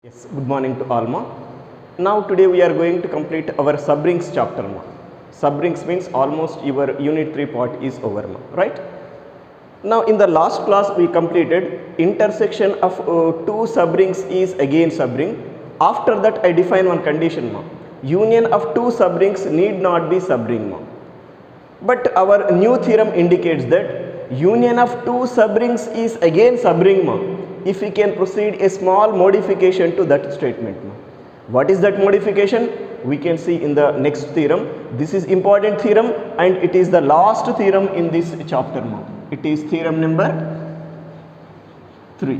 Yes, good morning to all ma. Now today we are going to complete our subrings chapter ma. Subrings means almost your unit 3 part is over ma, right? Now in the last class we completed intersection of two subrings is again subring. After that I define one condition ma. Union of two subrings need not be subring ma. But our new theorem indicates that union of two subrings is again subring ma, if we can proceed a small modification to that statement ma. What is that modification? We can see in the next theorem. This is important theorem and it is the last theorem in this chapter ma. It is theorem number 3.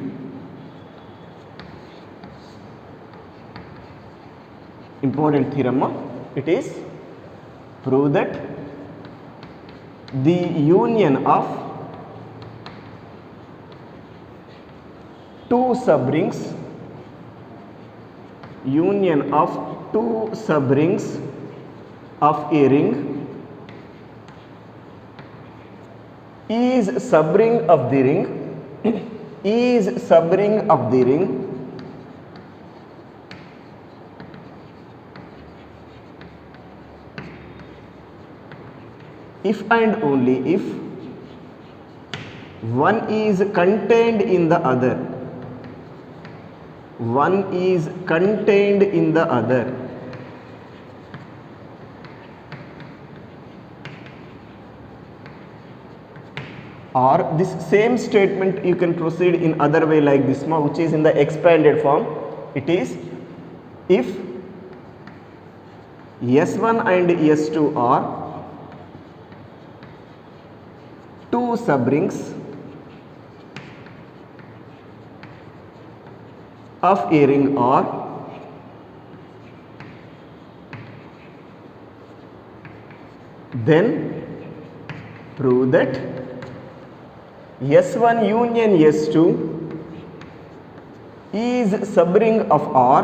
Important theorem ma. It is prove that the union of two subrings of a ring is subring of the ring if and only if one is contained in the other. Or this same statement you can proceed in other way like this ma, which is in the expanded form. It is if S1 and S2 are two subrings of a ring R, then prove that S1 union S2 is subring of R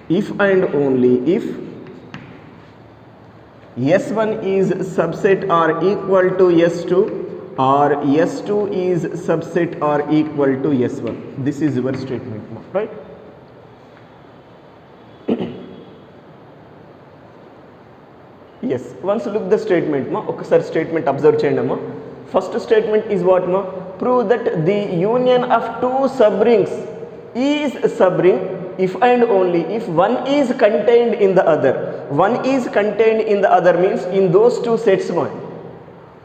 if and only if S1 is subset or equal to S2 or S2 is subset or equal to S1. This is your statement, right? Yes, once look the statement ma, okasari statement observe cheyandi ma. First statement is what ma? Prove that the union of two subrings is subring if and only if one is contained in the other. One is contained in the other means in those two sets ma,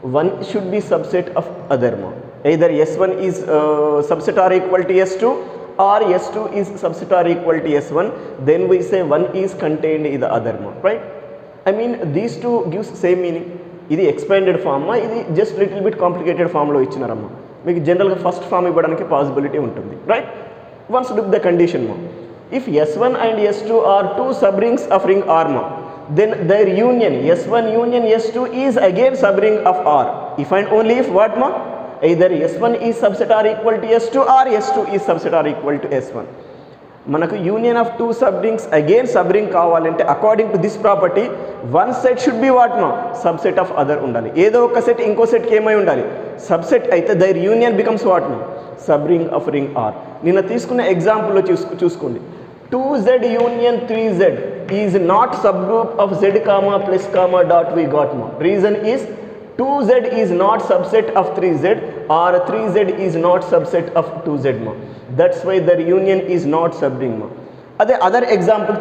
one should be subset of other ma. Either S1 is subset or equal to S2 or S2 is subset or equal to S1, then we say one is contained in the other ma, right? I mean these two gives same meaning. ఇది expanded form ఇది just little bit complicated ఫామ్లో ఇచ్చినారమ్మా. మీకు జనరల్గా first form ఇవ్వడానికి possibility ఉంటుంది, right? Once look the condition మా. If S1 and S2 are two subrings of ring R ma, then their union S1 union S2 is again subring of R. If and only if what ma? Either S1 is subset or equal to S2 or S2 is subset or equal to S1. మనకు union of two subrings again subring కావాలంటే according to this property one set should be what మా? Subset of other ఉండాలి. ఏదో ఒక set ఇంకో సెట్కి ఏమై ఉండాలి? సబ్సెట్ అయితే దైర్ యూనియన్ బికమ్స్ వాట్ మా? Subring of ring R. నిన్న తీసుకున్న ఎగ్జాంపుల్లో చూసుకోండి. 2Z union 3Z is not subgroup of Z comma plus comma dot we got ma. Reason is 2Z is not subset of 3Z or 3Z is not subset of 2Z ma. That's why their union is not subring ma. అదే other example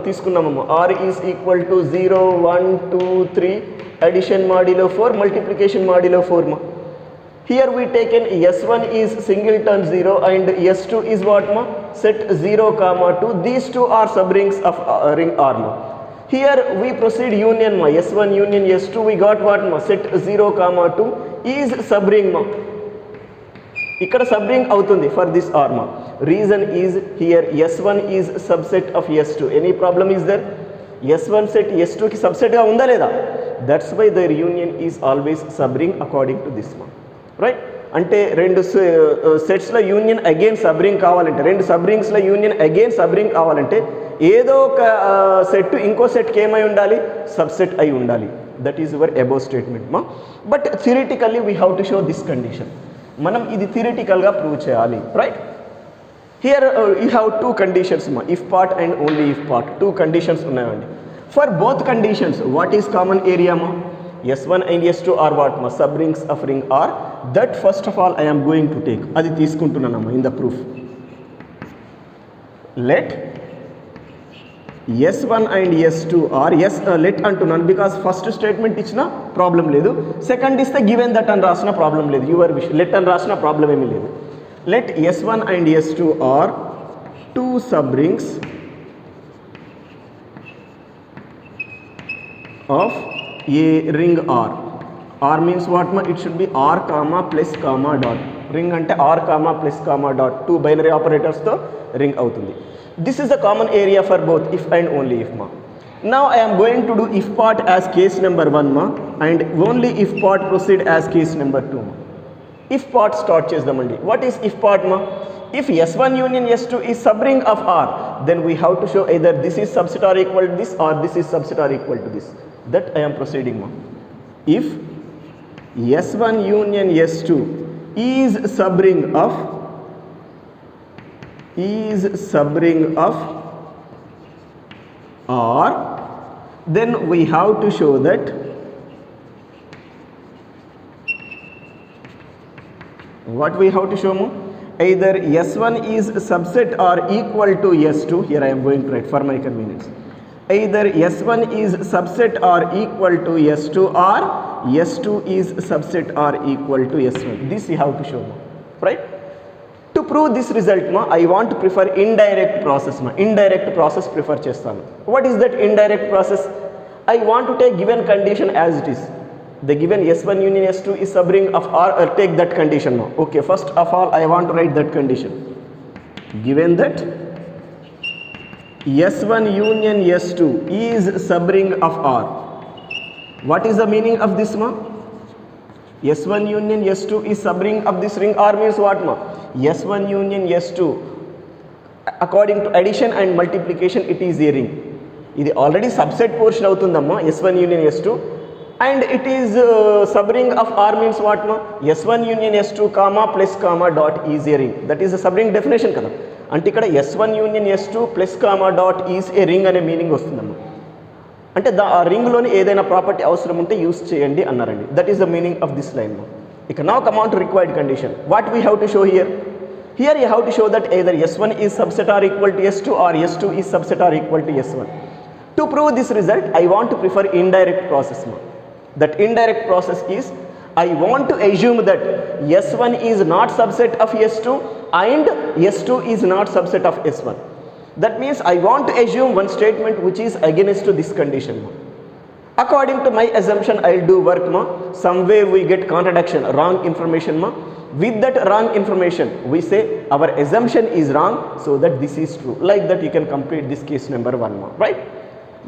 తీసుకుందాము. R is equal to 0 1 2 3 addition modulo 4 multiplication modulo 4 ma. Here we taken S1 is singleton 0 and S2 is what ma? Set 0 comma 2. These two are subrings of ring R ma. Here we proceed union ma. S1 union S2 we got what ma? Set 0 comma 2 is subring ma. Ikkada subring avutundi for this R ma. Reason is here S1 is subset of S2. Any problem is there? S1 set S2 ki subset ga unda leda? That's why their union is always subring according to this ma. Right? అంటే రెండు సెట్స్లో union again subring కావాలంటే, రెండు సబ్రింగ్స్లో union again subring కావాలంటే ఏదో ఒక set ఇంకో సెట్కి ఏమై ఉండాలి? సబ్సెట్ అయి ఉండాలి. That is your above statement మా. But theoretically we have to show this condition. మనం ఇది థియరిటికల్గా ప్రూవ్ చేయాలి, right? Here you have two conditions మా, if part and only if part. Two conditions ఉన్నాయండి. For both conditions what is common area మా? S1 and S2 are what ma? Subrings of ring R. That first of all I am going to take. అది తీసుకుంటున్నానమ్మా in the proof. Let S1 and S2 are let అంటున్నాను because first statement ఇచ్చిన problem లేదు, second ఇస్తే given that అని రాసిన problem లేదు, your wish. let అని రాసిన ప్రాబ్లం ఏమీ లేదు. Let S1 and S2 are two subrings of a ring R. R means what ma? It should be R comma plus comma dot. Ring ante R comma plus comma dot. Two binary operators to ring avutundi. This is the common area for both if and only if ma. Now I am going to do if part as case number 1 ma, and only if part proceed as case number 2 ma. If part start చేద్దామండి. What is if part ma? If S1 union S2 is subring of R, then we have to show either this is subset or equal to this or this is subset or equal to this. That I am proceeding ma. If S1 union S2 is subring of R, then we have to show that what we have to show ma? Either S1 is subset or equal to S2. Here I am going to write for my convenience. Either S1 is subset or equal to S2 or S2 is subset or equal to S1. This you have to show ma, right? To prove this result ma, I want to prefer indirect process ma. Indirect process prefer chestanu. What is that indirect process? I want to take given condition as it is. The given S1 union S2 is subring of R, take that condition now. Okay, first of all I want to write that condition. Given that S1 union S2 is subring of R. What is the meaning of this ma? S1 union S2 is subring of this ring R means what ma? S1 union S2 according to addition and multiplication it is a ring. ఇది already subset portion అవుతుందమ్మా S1 union S2, and it is subring of R means what ma? S1 union S2 comma plus comma dot is a ring. That is the subring definition కదా. అంటే ఇక్కడ S1 union S2 plus comma dot is a ring అనే meaning వస్తుందమ్మా. అంటే ఆ రింగ్లోని ఏదైనా property అవసరం ఉంటే యూస్ చేయండి అన్నారండి. That is the meaning of this line. ఇక now come on to required condition. What we have to show here? Here you have to show that either S1 is subset or equal to S2 or S2 is subset or equal to S1. To prove this result, I want to prefer indirect process. That indirect process is, I want to assume that S1 is not subset of S2 and S2 is not subset of S1. That means I want to assume one statement which is against to this condition. According to my assumption, I'll do work ma. Somewhere we get contradiction, wrong information ma. With that wrong information, we say our assumption is wrong, so that this is true. Like that you can complete this case number 1 ma, right?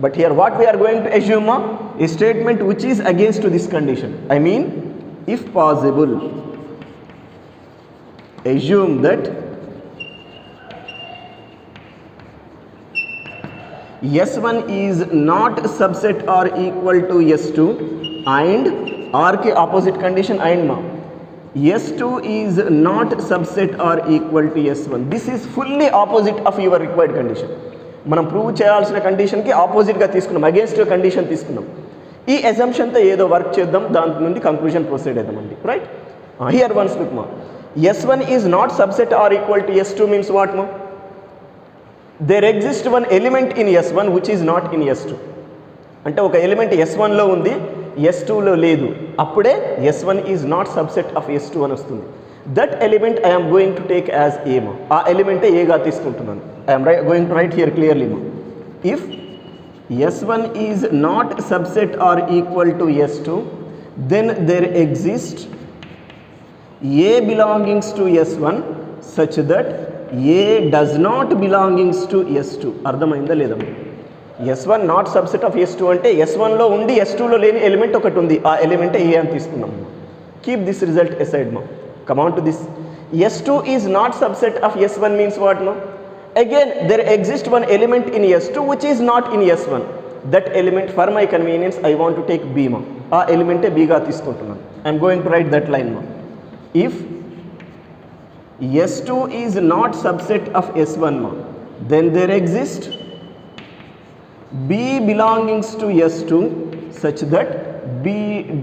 But here what we are going to assume ma? A statement which is against to this condition. I mean, if possible, assume that S1 is not subset or equal to S2 and R के opposite condition and ma. S2 is not subset or equal to S1. This is fully opposite of your required condition. మనం prove చేయాల్సిన కండిషన్కి ఆపోజిట్గా తీసుకున్నాం, against condition తీసుకున్నాం. ఈ అజంప్షన్తో ఏదో work చేద్దాం, దాని నుండి కంక్లూజన్ ప్రొసీడ్ అవుదామండి, రైట్? హియర్ వన్స్ లుక్ మా. S1 is not subset or equal to S2 means what ma? There exists one element in S1 which is not in S2. అంటే ఒక ఎలిమెంట్ S1లో ఉంది, S2లో లేదు, అప్పుడే S1 is not subset of S2 అని వస్తుంది. That element I am going to take as A ma. ఆ ఎలిమెంటే ఏగా తీసుకుంటున్నాను. I am going to write here clearly ma. If S1 is not subset or equal to S2, then there exists A belongs to S1 such that A does not belongs to S2. అర్థమైందా లేదా? S1 not subset of S2 అంటే S1లో ఉండి S2లో లేని element ఒకటి ఉంది, ఆ ఎలిమెంటే A అని తీసుకున్నాం. Keep this result aside ma. Come on to this. S2 is not subset of S1 means what ma? Again there exists one element in S2 which is not in S1. దట్ element for my convenience I want to take B మా. ఆ ఎలిమెంటే బీగా తీసుకుంటున్నాను. I'm going to write that line మా. If S2 is not subset of S1 ma, then there exist B belongings to S2 such that B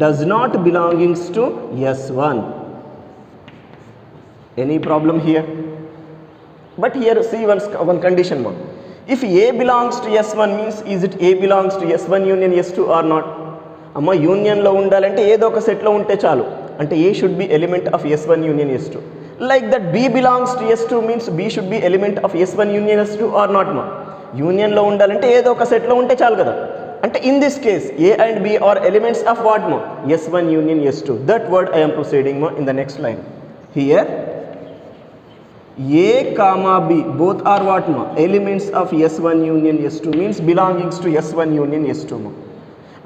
does not belongings to S1. Any problem here? But here see one condition ma. If A belongs to S1 means is it A belongs to S1 union S2 or not? Amma union lo undalante ఏదో ఒక set లో ఉంటే చాలు. అంటే A should be element of S1 union S2. Like that B belongs to S2 means B should be element of S1 union S2 or not ma. Union లో ఉండాలంటే ఏదో ఒక సెట్ లో ఉంటే చాలు కదా. అంటే in this case A and B are elements of what ma? S1 union S2. That word I am proceeding ma in the next line. Here A comma B both are what ma? Elements of S1 union S2 means belongings to S1 union S2 ma.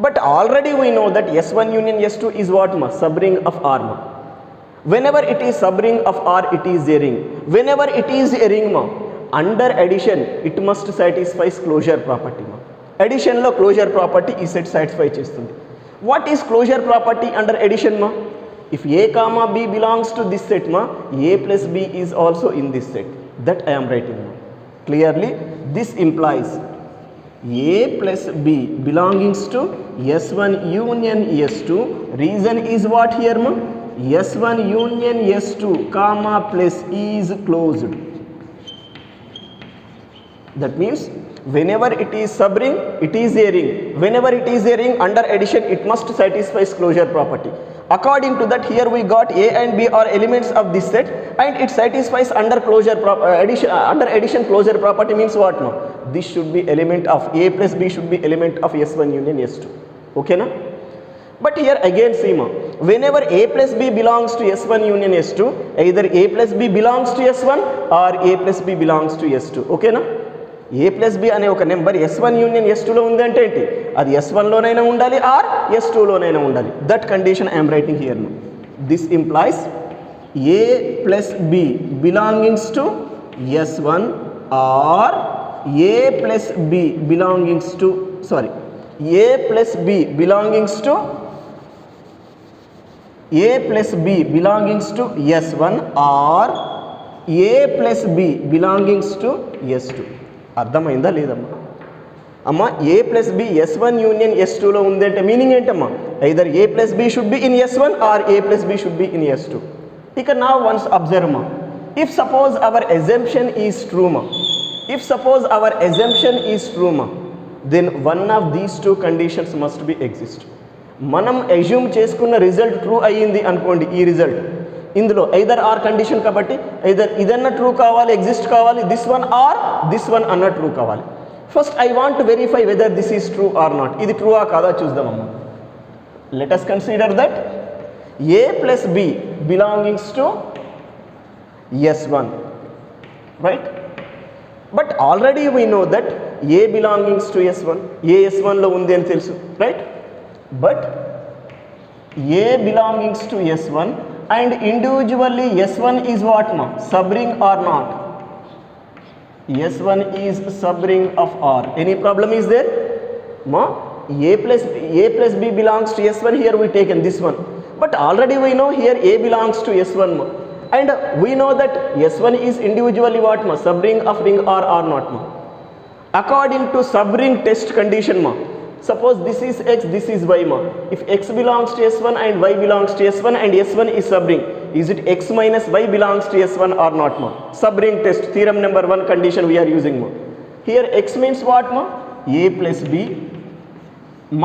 But already we know that S1 union S2 is what ma? Subring of R ma. Whenever it is subring of R, it is a ring. Whenever it is a ring ma, under addition it must satisfy closure property ma. Addition lo closure property is set satisfy chestundi. What is closure property under addition ma? If A comma B belongs to this set ma, A plus B is also in this set. That I am writing ma. Clearly this implies A plus B belongings to S1 union S2. Reason is what here ma? S1 union S2 comma plus is closed. That means whenever it is subring, it is a ring. Whenever it is a ring, under addition it must satisfy closure property. According to that, here we got A and B are elements of this set and it satisfies under under addition closure property means what no? This should be element of A plus B should be element of S1 union S2. Okay na? But here again see ma, whenever A plus B belongs to S1 union S2, either A plus B belongs to S1 or A plus B belongs to S2. Okay na? A plus B అనే ఒక number S1 union S2లో ఉంది అంటే ఏంటి, అది S1లోనైనా ఉండాలి or S2లోనైనా ఉండాలి. That condition I'm writing here no. This implies A plus B belongings to S1 or A plus B belongings to A plus B belongings to S1 or A plus B belongings to S2. అర్థమైందా లేదమ్మా? అమ్మా A plus B S1 union S2లో ఉంది అంటే meaning ఏంటమ్మా? Either A plus B should be in S1 or A plus B should be in S2. ఇక now once observe ma, if suppose our assumption is true ma, then one of these two conditions must be exist. మనం assume చేసుకున్న result true అయ్యింది అనుకోండి, ఈ result ఇందులో either or condition కాబట్టి either ఇదన్న true కావాలి, ఎగ్జిస్ట్ కావాలి, this one or this one అన్న ట్రూ కావాలి. First I want to verify whether this is true or not. ఇది ట్రూవా కాదా చూద్దామమ్మా. Let us consider that A plus B belongings to S1, right? But already we know that A belongings to S1, A S1లో ఉంది అని తెలుసు, right? But A belongings to S1 and individually S1 is what ma? Subring or not? S1 is subring of R. Any problem is there? Ma, A plus B belongs to S1, here we taken this one. But already we know here A belongs to S1 ma. And we know that S1 is individually what ma? Subring of ring R or not ma? According to subring test condition ma, suppose this is X, this is Y ma. If X belongs to S1 and Y belongs to S1 and S1 is subring, is it X minus Y belongs to S1 or not ma? Subring test, theorem number 1 condition we are using ma. Here X means what ma? A plus B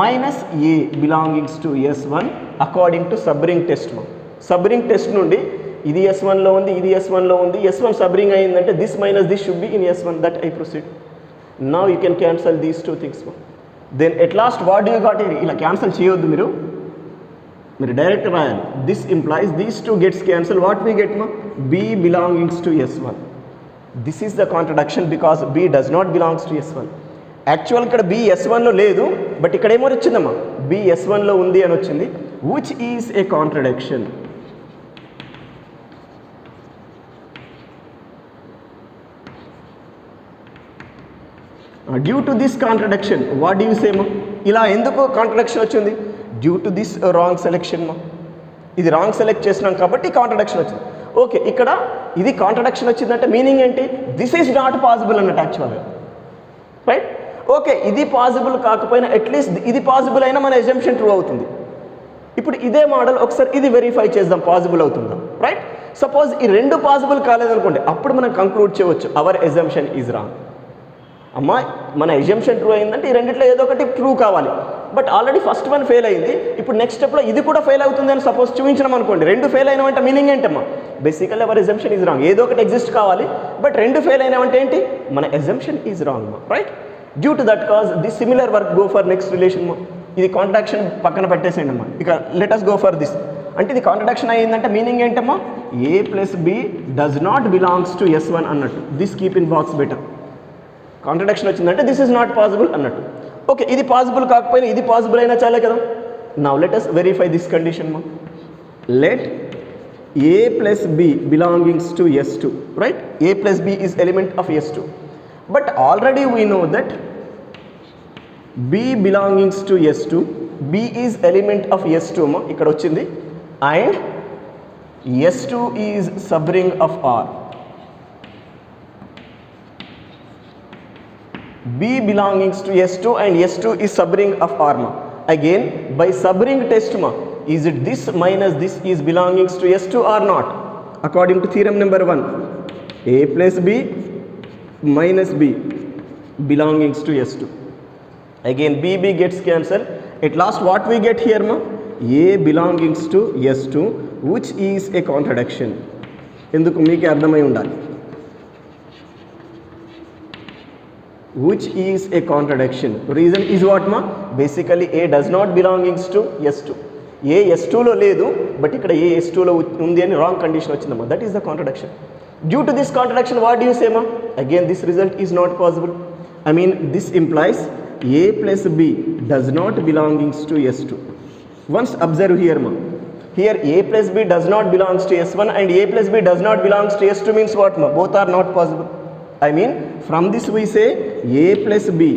minus A belongings to S1 according to subring test ma. Subring test nundi ఇది S1లో ఉంది, ఇది S1లో ఉంది, S1 subring అయిందంటే this minus this should be in S1. That I proceed. Now you can cancel these two things ma. Then at last what do you got here? ఇలా cancel చేయొద్దు మీరు direct రాయాలి. This implies these two gets cancel. What we get మా? B belongs to S1. This is the contradiction because B does not belongs to S1. Actual ఇక్కడ B S1లో లేదు, but ఇక్కడ ఏమో వచ్చిందమ్మా B S1లో ఉంది అని వచ్చింది, which is a contradiction. Due to this contradiction what do you say మా? ఇలా ఎందుకు కాంట్రడిక్షన్ వచ్చింది? Due to this wrong selection మా. ఇది రాంగ్ సెలెక్ట్ చేసినాం కాబట్టి కాంట్రడిక్షన్ వచ్చింది. ఓకే, ఇక్కడ ఇది కాంట్రడిక్షన్ వచ్చిందంటే మీనింగ్ ఏంటి? దిస్ ఈజ్ నాట్ పాసిబుల్ అన్నట్టు యాక్చువల్గా, రైట్? ఓకే, ఇది పాసిబుల్ కాకపోయినా అట్లీస్ట్ ఇది పాసిబుల్ అయినా మన ఎజంప్షన్ ట్రూ అవుతుంది. ఇప్పుడు ఇదే మోడల్ ఒకసారి ఇది వెరిఫై చేద్దాం పాసిబుల్ అవుతుందా, రైట్? సపోజ్ ఈ రెండు పాసిబుల్ కాలేదనుకోండి, అప్పుడు మనం కంక్లూడ్ చేయవచ్చు అవర్ ఎజంప్షన్ ఈజ్ రాంగ్. అమ్మా మన ఎజంప్షన్ ట్రూ అయిందంటే ఈ రెండిట్లో ఏదో ఒకటి ట్రూ కావాలి. But already first one fail అయింది, ఇప్పుడు నెక్స్ట్ స్టెప్లో ఇది కూడా ఫెయిల్ అవుతుంది అని సపోజ్ చూపించినాం అనుకోండి, రెండు ఫెయిల్ అయినామంటే మీనింగ్ ఏంటమ్మా? Basically hour assumption is wrong. ఏదో ఒకటి ఎగ్జిస్ట్ కావాలి, బట్ రెండు ఫెయిల్ అయినామంటే ఏంటి? మన ఎజంప్షన్ ఈజ్ రాంగ్ మా, right? Due to that cause this similar work go for next relation మా. ఇది కాంట్రాక్షన్ పక్కన పెట్టేసేయండి అమ్మా. ఇక let us go for this. అంటే ఇది కాంట్రడిక్షన్ అయ్యిందంటే మీనింగ్ ఏంటమ్మా? A plus B does not belongs to S1 అన్నట్టు. This keep in box better. Contradiction వచ్చిందంటే దిస్ ఈజ్ నాట్ పాసిబుల్ అన్నట్టు. ఓకే, ఇది పాసిబుల్ కాకపోయినా ఇది పాసిబుల్ అయినా చాలే కదా. Now let us verify this condition మా. Let A plus B belongings to S2, right? A plus B is element of S2. But already we know that B belongs to S2, B is element of S2 ma, ఇక్కడ వచ్చింది, and S2 is subring of R. B belongs to S2 and S2 is subring of R ma. Again by subring test ma, is it this minus this is belongs to S2 or not? According to theorem number 1, A plus B minus B belongs to S2. Again B gets cancelled. At last what we get here ma? A belongs to S2, which is a contradiction. ఎందుకు మీకు అర్థమై ఉండాలి. Which is a contradiction. Reason is what ma? Basically A does not belongs to S2. A S2లో లేదు, but ఇక్కడ A S2లో ఉంది అని wrong condition వచ్చిందమ్మా. That is the contradiction. Due to this contradiction what do you say మా? Again this result is not possible. I mean this implies A plus B does not belongs to S2. Once observe here ma. Here A plus B does not belongs to S1 and A plus B does not belongs to S2 means what ma? Both are not possible. I mean from this we say A plus B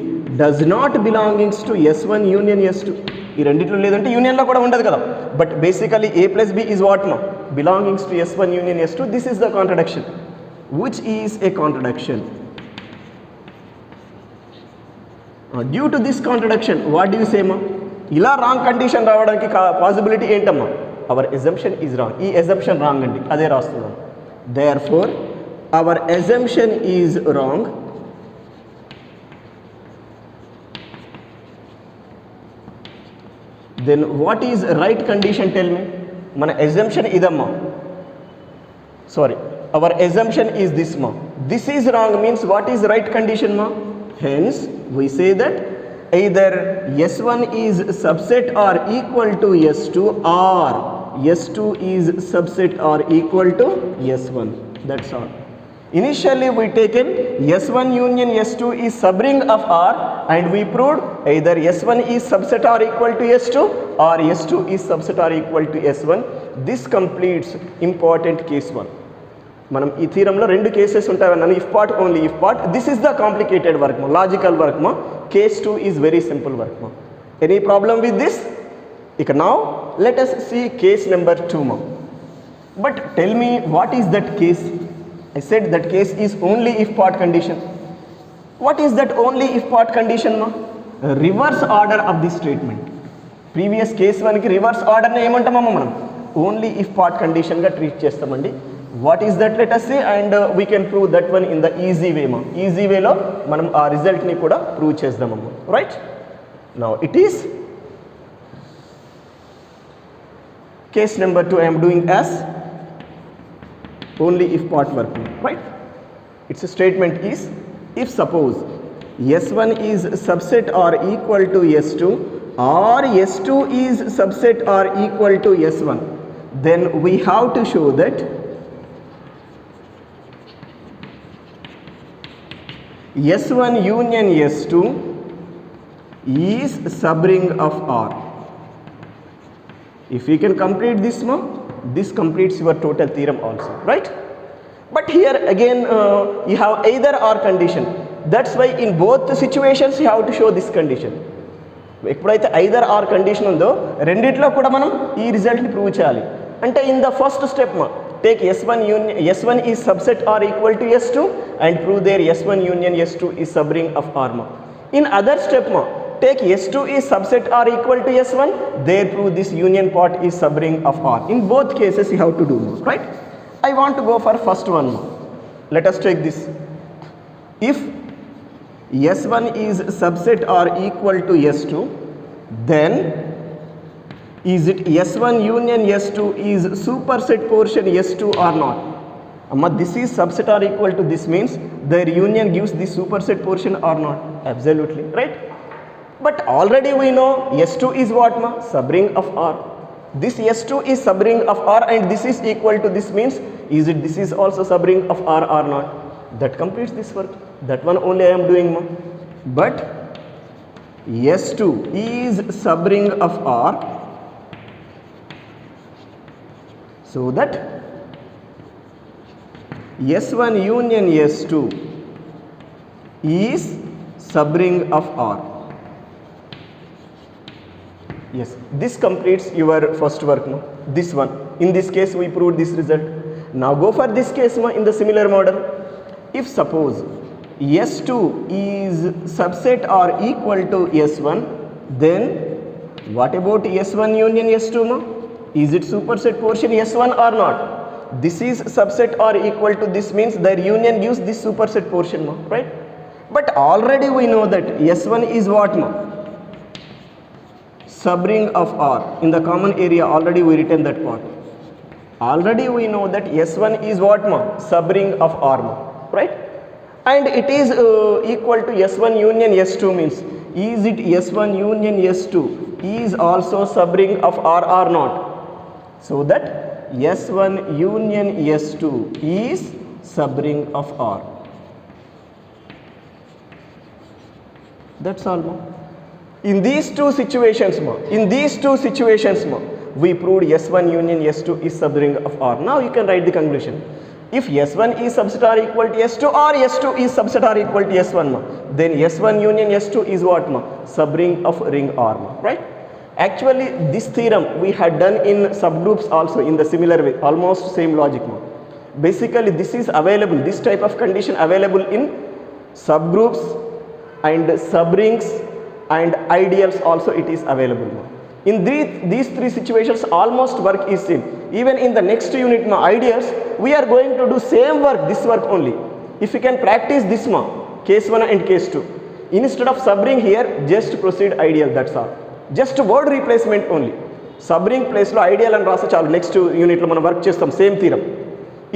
does not belongs to S1 union S2. ఈ రెండిట్లో లేదంటే యూనియన్లో కూడా ఉండదు కదా. But basically A plus B is what ma? Belongs to S1 union S2. This is the contradiction. Which is a contradiction. Due to this contradiction what do you say మా? ఇలా wrong condition రావడానికి possibility ఏంటమ్మా? Our assumption is wrong. ఈ assumption wrong అండి, అదే రాస్తున్నాం. Therefore our assumption is wrong. Then what is right condition tell me? మన assumption ఇదమ్మా, sorry our assumption is this మా. This is wrong means what is right condition మా? Hence we say that either S1 is subset or equal to S2 or S2 is subset or equal to S1. That's all. Initially we taken S1 union S2 is subring of R and we proved either S1 is subset or equal to S2 or S2 is subset or equal to S1. This completes important case 1. మనం ఈ థీరంలో రెండు cases ఉంటాయన్నాను, if part only if part. This is the complicated work మా, logical work మా. Case 2 is very simple work మా. Any problem with this? ఇక now let us see case number 2 మా. But tell me what is that case? I said that case is only if part condition. What is that only if part condition మా? Reverse order of the statement. Previous case 1కి reverse ఆర్డర్ని ఏమంటామమ్మా మనం? Only if part కండిషన్గా treat చేస్తామండి. What is that? Let us say, and we can prove that one in the easy way ma. Easy way lo manam aa result ni kuda prove chesdamamma, right? Now it is case number 2 I am doing as only if part work, right? Its statement is, if suppose S1 is subset or equal to S2 or S2 is subset or equal to S1, then we have to show that S1 union S2 is subring of R. If you can complete this ma, this completes your total theorem also, right? But here again you have either or condition. That's why in both the situations you have to show this condition. ఎప్పుడైతే either or condition ఉందో రెండిట్లో కూడా మనం ఈ రిజల్ట్ని prove చేయాలి. అంటే in the first step take S1 union S1 is subset R equal to S2 and prove there S1 union S2 is subring of R. In other step take S2 is subset R equal to S1, there prove this union part is subring of R. In both cases you have to do, right? I want to go for first one. Let us take this. If S1 is subset R equal to S2, then is it S1 union S2 is superset portion S2 or not? This is subset R equal to this means their union gives the superset portion or not? Absolutely, right? But already we know S2 is what? Subring of R. This S2 is subring of R and this is equal to this means is it this is also subring of R or not? That completes this work. That one only I am doing. But S2 is subring of R, so that S1 union S2 is subring of R. Yes, this completes your first work. This one. In this case we proved this result. Now go for this case in the similar model. If suppose S2 is subset or equal to S1, then what about S1 union S2? Is it superset portion S1 or not? This is subset or equal to this means their union gives this superset portion, right? But already we know that S1 is what? Subring of R. In the common area already we written that part. Already we know that S1 is what? Subring of R, right? And it is equal to S1 union S2 means is it S1 union S2 is also subring of R or not? So that S1 union S2 is subring of R. That's all. In these two situations we proved S1 union S2 is subring of R. Now you can write the conclusion. If S1 is subset R equal to S2 or S2 is subset R equal to S1, then S1 union S2 is what? Subring of ring R, right? Actually this theorem we had done in subgroups also in the similar way, almost same logic. Basically this is available, this type of condition available in subgroups and subrings and ideals also it is available. In these three situations almost work is same. Even in the next unit ideals we are going to do same work, this work only. If you can practice this case 1 and case 2, instead of subring here just proceed ideal, that's all. Just word replacement only. Subring place lo ideal and rasa chalu, next unit lo manam work chestam same theorem.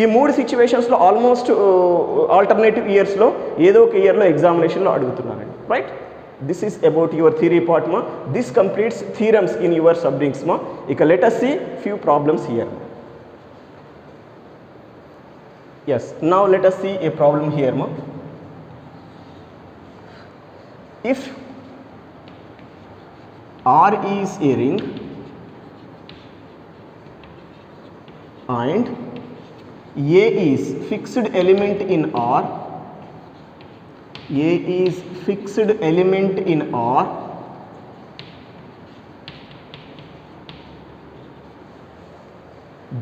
ఈ మూడు situations లో almost alternative years లో ఏదో ఒక year లో examination లో అడుగుతున్నారండి, right? This is about your theory part. This completes theorems in your subrings. Let us see few problems here. Yes, now let us see a problem here. If R is a ring and A is fixed element in R, A is fixed element in R,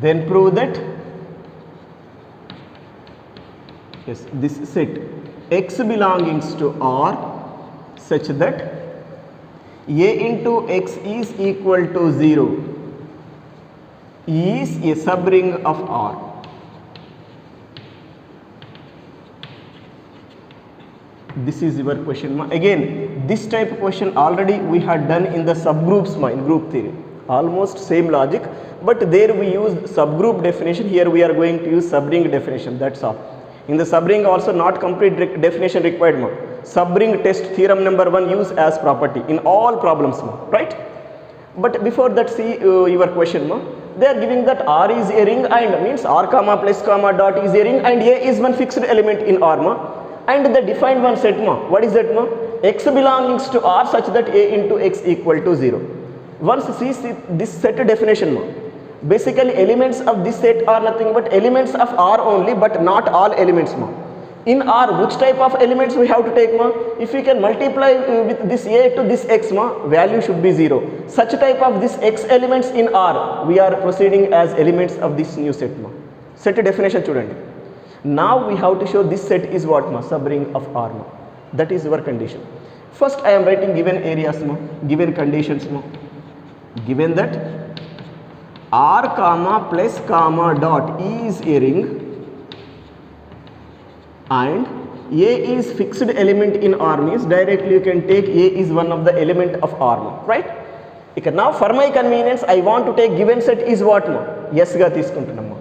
then prove that yes, this set X belongs to R such that A into X is equal to 0 is a subring of R. This is your question. Again, this type of question already we had done in the subgroups in group theory. Almost same logic, but there we use subgroup definition. Here we are going to use subring definition. That's all. In the subring also not complete definition required. Subring test theorem number 1 use as property in all problems, right? But before that, see your question. They are giving that R is a ring and means R comma plus comma dot is a ring and A is one fixed element in R. And the defined one set, what is that? X belongs to R such that A into X equal to 0. Once see this set definition, basically elements of this set are nothing but elements of R only, but not all elements. In R, which type of elements we have to take ma? If we can multiply with this A to this X ma, value should be 0. Such type of this X elements in R, we are proceeding as elements of this new set ma. Set definition chudandi. Now we have to show this set is what ma? Subring of R ma. That is your condition. First I am writing given areas ma, given conditions ma. Given that R comma plus comma dot is a ring and A is fixed element in R means directly you can take A is one of the element of R ma, right? Now for my convenience I want to take given set is what ma? S ga తీసుకుంటున్నాము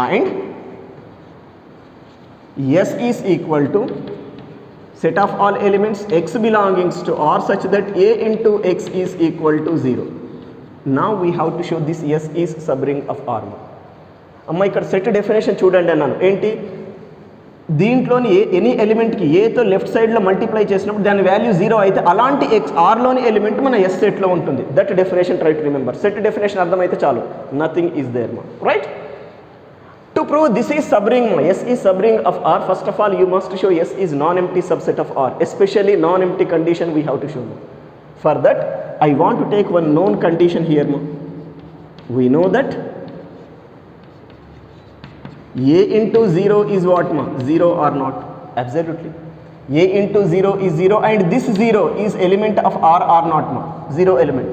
and S is equal to set of all elements X belongings to R such that A into X is equal to 0. Now we have to show this S is subring of R ma. అమ్మ ఇక్కడ set definition చూడండి అన్నాను ఏంటి, దీంట్లోని any ఎలిమెంట్కి ఏతో left సైడ్లో multiply చేసినప్పుడు దాని వాల్యూ 0 అయితే అలాంటి ఎక్స్ ఆర్లోని ఎలిమెంట్ మన ఎస్ సెట్లో ఉంటుంది. That definition try to remember. Set definition అర్థమైతే చాలు, నథింగ్ ఈజ్ దేర్ మా, right. To prove this is subring, S is subring of R, first of all you must show S is non-empty subset of R, especially non-empty condition we have to show. For that I want to take one known condition here ma. We know that A into 0 is what ma? 0 or not? Absolutely. A into 0 is 0 and this 0 is element of R or not ma? 0 element.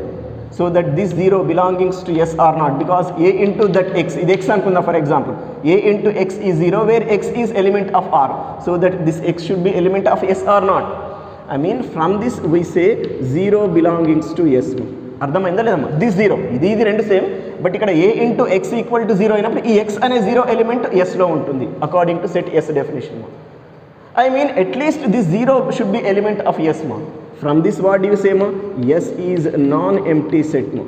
So that this 0 belongs to S or not, because A into that X, ఇది X అనుకుందాం for example, A into X is 0 where X is element of R, so that this X should be element of S or not. I mean from this we say 0 belongs to S. అర్థమైందా లేదమ్మా? This 0 ఇది రెండు same, but ఇక్కడ A into X equal to 0 అయినప్పుడు ఈ X అనే 0 element Sలో ఉంటుంది according to set S definition. I mean at least this 0 should be element of S ma. From this what do you say ma? S is non-empty set ma,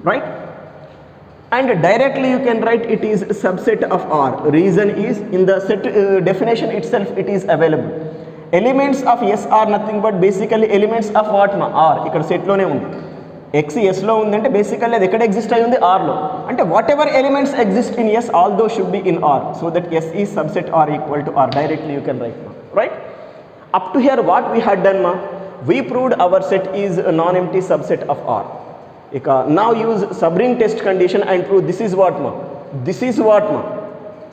right? And directly you can write it is subset of R. Reason is in the set definition itself it is available. Elements of S are nothing but basically elements of what ma? R. ఇక్కడ సెట్లోనే ఉంది. X Sలో ఉందంటే basically అది ఎక్కడ exist అయి ఉంది? Rలో. అంటే what ever elements exist in S all though should be in R, so that S is subset R equal to R. Directly you can write ma, right? Up to here what we had done ma? We proved our set is a non-empty subset of R. Now use subring test condition and prove this is what ma? This is what ma?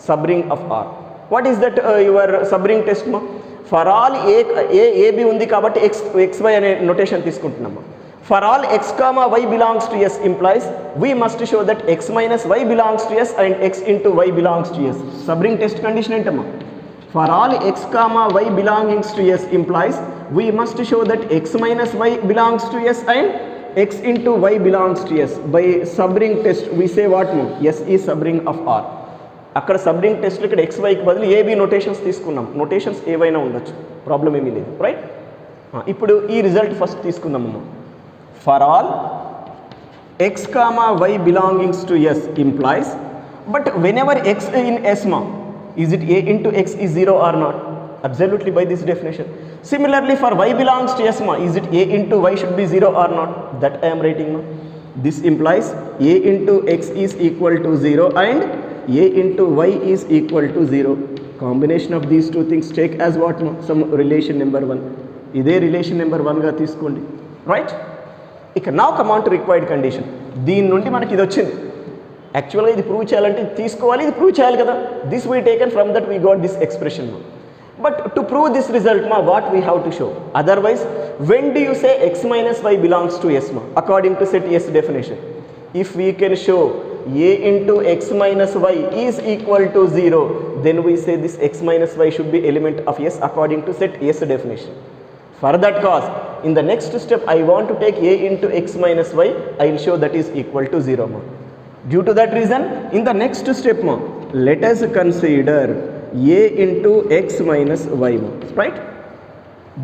Subring of R. What is that your subring test ma? For all A B ఉంది కాబట్టి XY అనే notation తీసుకుంటున్నాము. For all x comma y belongs to S implies we must show that x minus y belongs to S and x into y belongs to S. Subring test condition ఏంటమ్మా? For all x comma y belongs to S implies we must show that x minus y belongs to S and x into y belongs to S. By subring test we say what no? S is subring of R. అక్కడ subring test ఇక్కడ XYకి బదులు AB notations తీసుకున్నాం. Notations ఏవైనా ఉండొచ్చు, problem ఏమీ లేదు, right. ఇప్పుడు ఈ రిజల్ట్ ఫస్ట్ తీసుకుందామమ్మా. For all x comma y belongs to S implies, but whenever x in S ma, is it A into x is 0 or not? Absolutely, by this definition. Similarly for y belongs to S ma, is it A into y should be 0 or not? That I am writing ma. This implies A into x is equal to 0 and A into y is equal to 0. Combination of these two things take as what ma? Some relation number 1. ఇదే relation number 1గా తీసుకోండి, right. ఇక now come on to required condition. దీని నుండి మనకి ఇది వచ్చింది. యాక్చువల్గా ఇది ప్రూవ్ చేయాలంటే ఇది తీసుకోవాలి, ఇది ప్రూవ్ చేయాలి కదా. This we taken from that we got this expression. But to prove this result మా what we have to show? Otherwise when do you say x minus y belongs to S ma according to set S definition? If we can show A into x minus y is equal to 0, then we say this x minus y should be element of S according to set S definition. For that cause, in the next step I want to take A into x minus y, I will show that is equal to 0 ma. Due to that reason, in the next step ma, let us consider A into x minus y ma, right?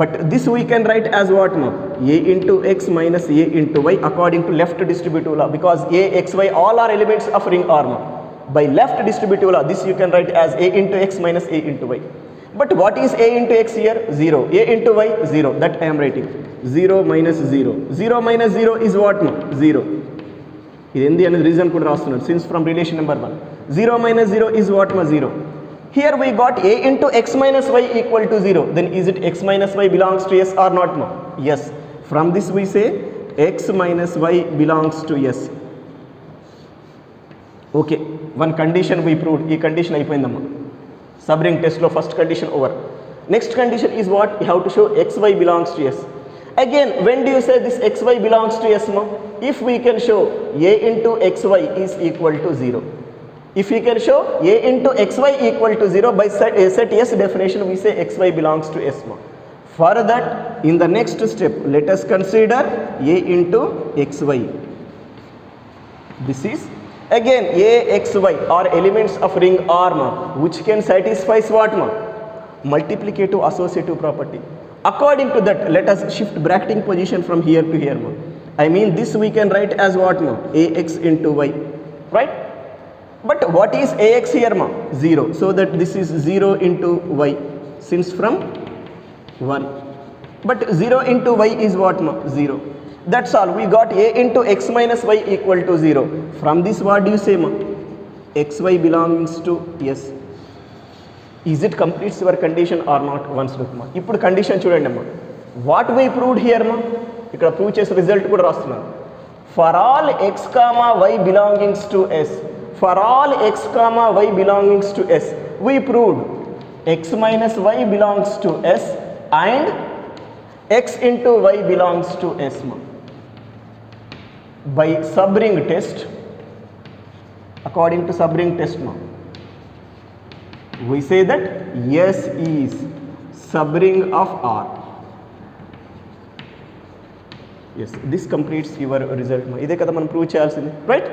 But this we can write as what ma? A into x minus A into y according to left distributive law, because A, x, y all are elements of ring R ma. By left distributive law, this you can write as A into x minus A into y. But what is A into x here? 0. A into y? 0. That I am writing. 0 minus 0. 0 minus 0 is what ma? 0. ఇది ఏంది అనేది reason కూడా రాస్తున్నాను, since from relation number 1. 0 minus 0 is what ma? 0. Here we got a into x minus y equal to 0. Then is it x minus y belongs to S or not? No? Yes. From this we say x minus y belongs to S. Okay. One condition we proved. This condition అయిపోయిందమ్మా. Subring test లో first condition over. Next condition is what? You have to show xy belongs to S. Again, when do you say this xy belongs to S? Ma? If we can show a into xy is equal to 0. If we can show a into xy equal to 0 by set S definition, we say xy belongs to S. Ma. For that, in the next step, let us consider a into xy. This is again a, x, y are elements of ring R, ma, which can satisfy what? Ma? Multiplicative associative property. According to that, let us shift bracketing position from here to here. Ma. I mean this we can write as what? Ma? Ax into y, right? But what is Ax here? Ma? 0. So that this is 0 into y since from 1. But 0 into y is what? Ma? 0. That's all. We got a into x minus y equal to 0. From this what do you say? Ma? xy belongs to S. Is it completes your condition or not? Once look ma. ఇప్పుడు condition చూడండి అమ్మా. What why proved here మా, ఇక్కడ prove చేసే result కూడా రాస్తున్నాను. For all x comma y belongings to S, for all x comma y belongings to S we proved x minus y belongs to S and x into y belongs to S మా. By subring test, according to subring test మా, we say that S is subring of R. Yes, this completes your result. ఇదే కదా మనం prove చేయాల్సింది, right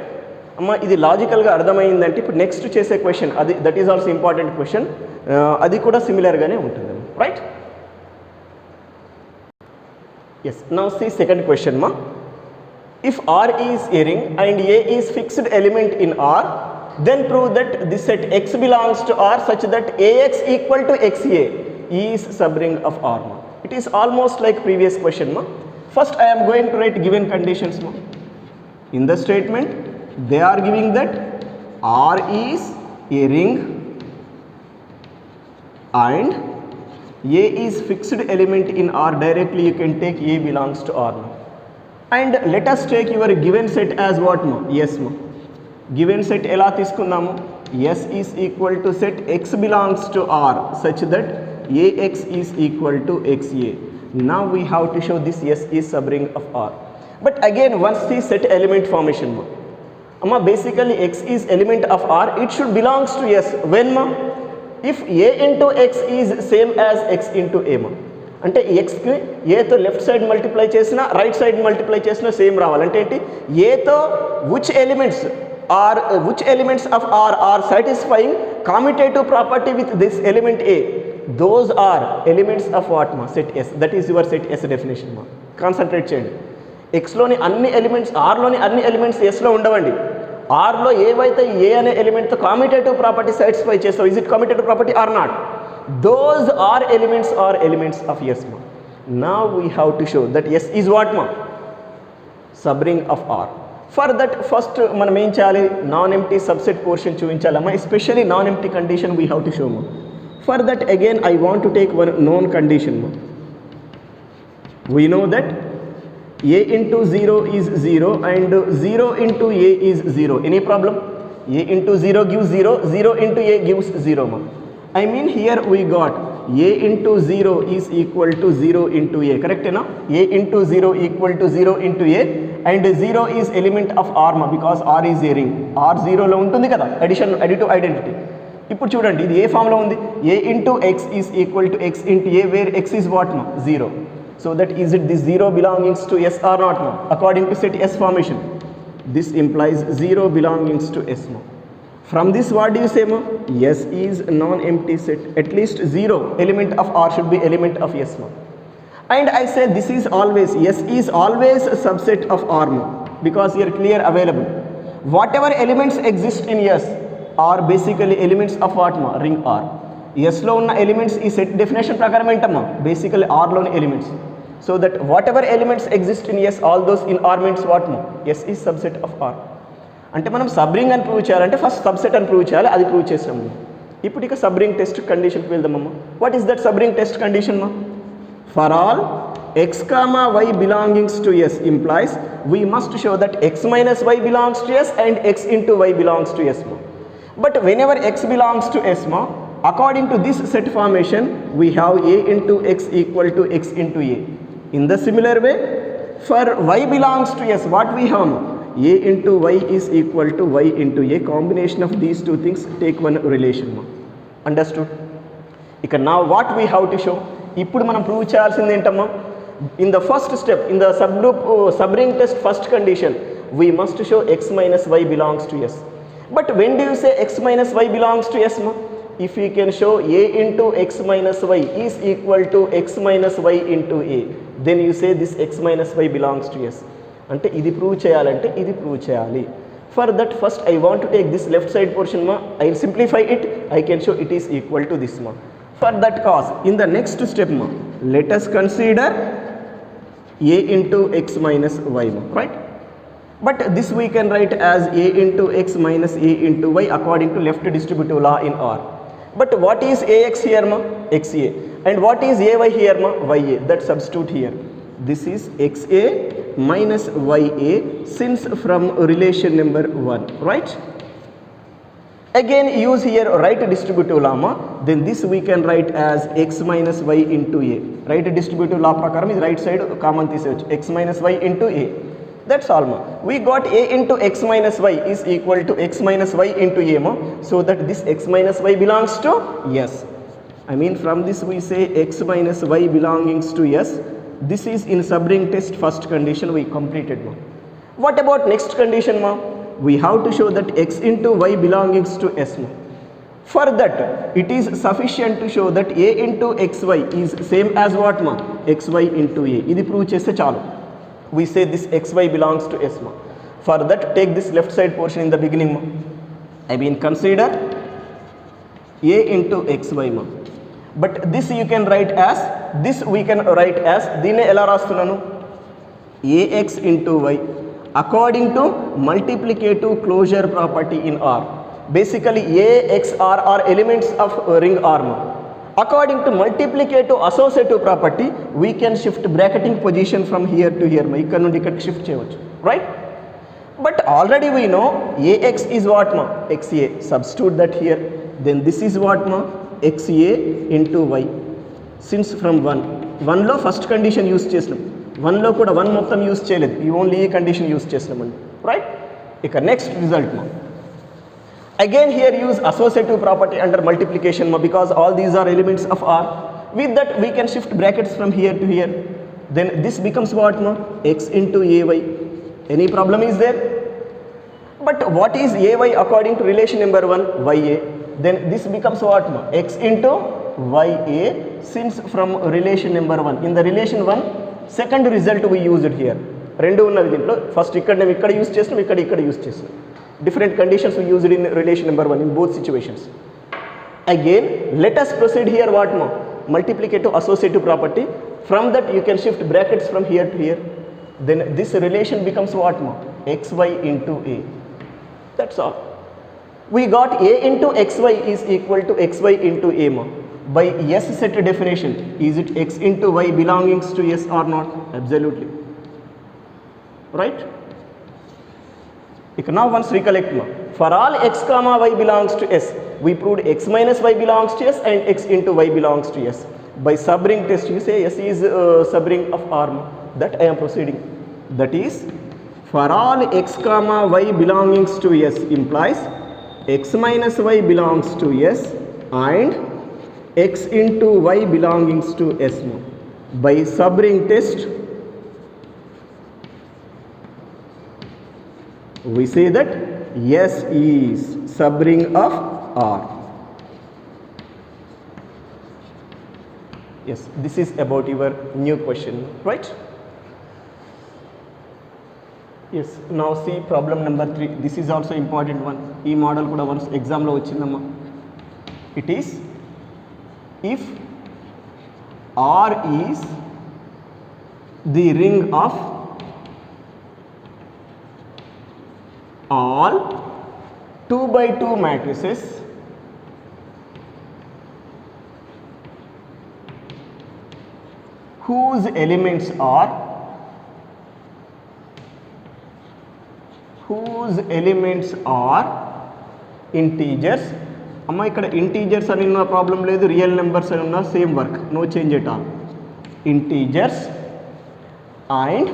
అమ్మా. ఇది లాజికల్గా అర్థమైందంటే ఇప్పుడు నెక్స్ట్ చేసే క్వశ్చన్ అది, that is also important question, అది కూడా సిమిలర్గానే ఉంటుంది, right. Yes, now see second question మా. If R is a ring and A is fixed element in R, then prove that this set X belongs to R such that Ax equal to XA is subring of R. Ma. It is almost like previous question. Ma. First I am going to write given conditions. Ma. In the statement they are giving that R is a ring and A is fixed element in R. Directly you can take A belongs to R. Ma. And let us take your given set as what? Ma? Yes. Ma. Given set ఎలా తీసుకున్నాము? S is equal to set X belongs to R such that Ax is equal to XA. Now we have to show this S is subring of R. But again once the set element formation ma, amma basically X is element of R, it should belongs to S. When ma? If A into X is same as X into A ma. అంటే ఎక్స్కి ఏతో left side multiply చేసినా right side multiply చేసినా same రావాలంటే ఏంటి? ఏతో which elements of R are satisfying commutative property with this element A, those are elements of what ma? Set S. That is your set S definition ma. Concentrate చేయండి. Xలోని అన్ని elements, Rలోని అన్ని elements Sలో ఉండవండి. Rలో ఏవైతే A అనే ఎలిమెంట్తో కామ్యుటేటివ్ property satisfy చేస్తావు, is it కామ్యుటేటివ్ property or not? Those are elements of S ma. Now we have to show that S is what ma? Subring of R. For that first మనం ఏం చేయాలి? Non empty subset portion చూపించాలమ్మా. Especially non empty condition we have to show మా. For that again I want to take one known condition ma. We know that A into 0 is 0 and 0 into A is 0. Any problem? A into 0 gives 0, 0 into A gives 0 ma. I mean here we got A into 0 is equal to 0 into A, correct na? A into 0 equal to 0 into A and 0 is element of R ma, because R is a ring. R 0 లో ఉంటుంది కదా, additive identity. ఇప్పుడు చూడండి ఇది ఏ form లో ఉంది? A into X is equal to X into A, where X is what ma? 0. So that is it this 0 belongs to S or not ma? According to set S formation, this implies 0 belongs to S ma. From this what do you say ma? S is non-empty set. At least 0 element of R should be element of S ma. And I say this is always, S is always a subset of R ma, because here clear available. Whatever elements exist in S are basically elements of what ma? Ring R. S లో ఉన్న elements ఈ set definition ప్రకారం ఏంటమ్మా? Basically R లోని elements. So that whatever elements exist in S, all those in R means what ma? S is subset of R. అంటే మనం subring అని prove చేయాలంటే ఫస్ట్ సబ్సెట్ అని ప్రూవ్ చేయాలి, అది ప్రూవ్ చేసాము. ఇప్పుడు ఇక సబ్రింగ్ టెస్ట్ కండిషన్కి వెళ్దామమ్మా. What is that subring test condition మా? For all x comma y belongs to S implies we must show that x minus y belongs to S and x into y belongs to S ma. But whenever x belongs to S ma, according to this set formation we have a into x equal to x into a. In the similar way, for y belongs to S, what we have? A into y is equal to y into a. Combination of these two things take one relation ma. Understood? Ika now what we have to show? ఇప్పుడు మనం prove చేయాల్సింది ఏంటమ్మా? In the first step, in the subgroup subring test first condition, we must show x minus y belongs to S. But when do you say x minus y belongs to S ma? If we can show a into x minus y is equal to x minus y into a, then you say this x minus y belongs to S. అంటే ఇది prove చేయాలంటే ఇది prove చేయాలి. For that first I want to take this left side portion ma, I will simplify it, I can show it is equal to this ma. For that cause, in the next step ma, let us consider a into x minus y ma, right? But this we can write as a into x minus a into y according to left distributive law in R. But what is ax here ma? Xa. And what is ay here ma? Ya. That substitute here. This is xa minus ya since from relation number 1, right? Again use here right distributive law ma, then this we can write as x minus y into a. Right distributive law prakaram is right side common తీసేయచ్చు, x minus y into a. That's all ma. We got a into x minus y is equal to x minus y into a ma, so that this x minus y belongs to S. I mean from this we say x minus y belongs to S. This is in subring test first condition we completed ma. What about next condition ma? We have to show that x into y belongs to S ma. For that it is sufficient to show that a into xy is same as what ma? Xy into a. ఇది prove చేస్తే చాలు. We say this xy belongs to S ma. For that take this left side portion in the beginning ma. I mean consider a into xy ma. But this you can write as, this we can write as, దీన్ని ఎలా రాస్తున్నాను? ax into y according to multiplicative closure property in R. Basically a, x, r are elements of ring R ma. According to multiplicative associative property we can shift bracketing position from here to here ma. ఇక్కడ నుండి ఇక్కడికి shift చేయవచ్చు, right? But already we know ax is what ma? Xa. Substitute that here. Then this is what ma? Xa into y. Since from 1 లో first condition use చేసినాం, 1లో కూడా 1 మొత్తం use చేయలేదు, ఈ ఓన్లీ ఏ కండిషన్ యూస్ చేసినామండి, right? ఇక next result మా. Again here use associative property under multiplication ma, because all these are elements of R. With that we can shift brackets from here to here. Then this becomes what ma? X into ay. Any problem is there? But what is ay according to relation number 1? Ya. Then this becomes what ma? X into ya since from relation number 1. In the relation 1 second result we used here. రెండు ఉన్నవి దీంట్లో. First ఇక్కడ use చేసినాం, ఇక్కడ use చేసినాం. Different conditions we used in relation number 1 in both situations. Again let us proceed here what ma? Multiplicative associative property. From that you can shift brackets from here to here. Then this relation becomes what ma? Xy into a. That's all. We got a into xy is equal to xy into a ma. By S set definition, is it x into y belongs to S or not? Absolutely, right? Now once recollect ma. For all x comma y belongs to S, we proved x minus y belongs to S and x into y belongs to S. By subring test you say S is subring of R ma. That I am proceeding. That is for all x comma y belongs to S implies x minus y belongs to S and x into y belongs to S ma. By subring test we say that S is subring of R. Yes, this is about your new question, right? Yes, now see problem number 3. This is also important one. E model kuda once exam lo vachindamma. It is if R is the ring of all 2 by 2 matrices whose elements are integers. అమ్మ ఇక్కడ integers అని ఉన్న problem లేదు, real numbers అని ఉన్న same work, no change at all. Integers and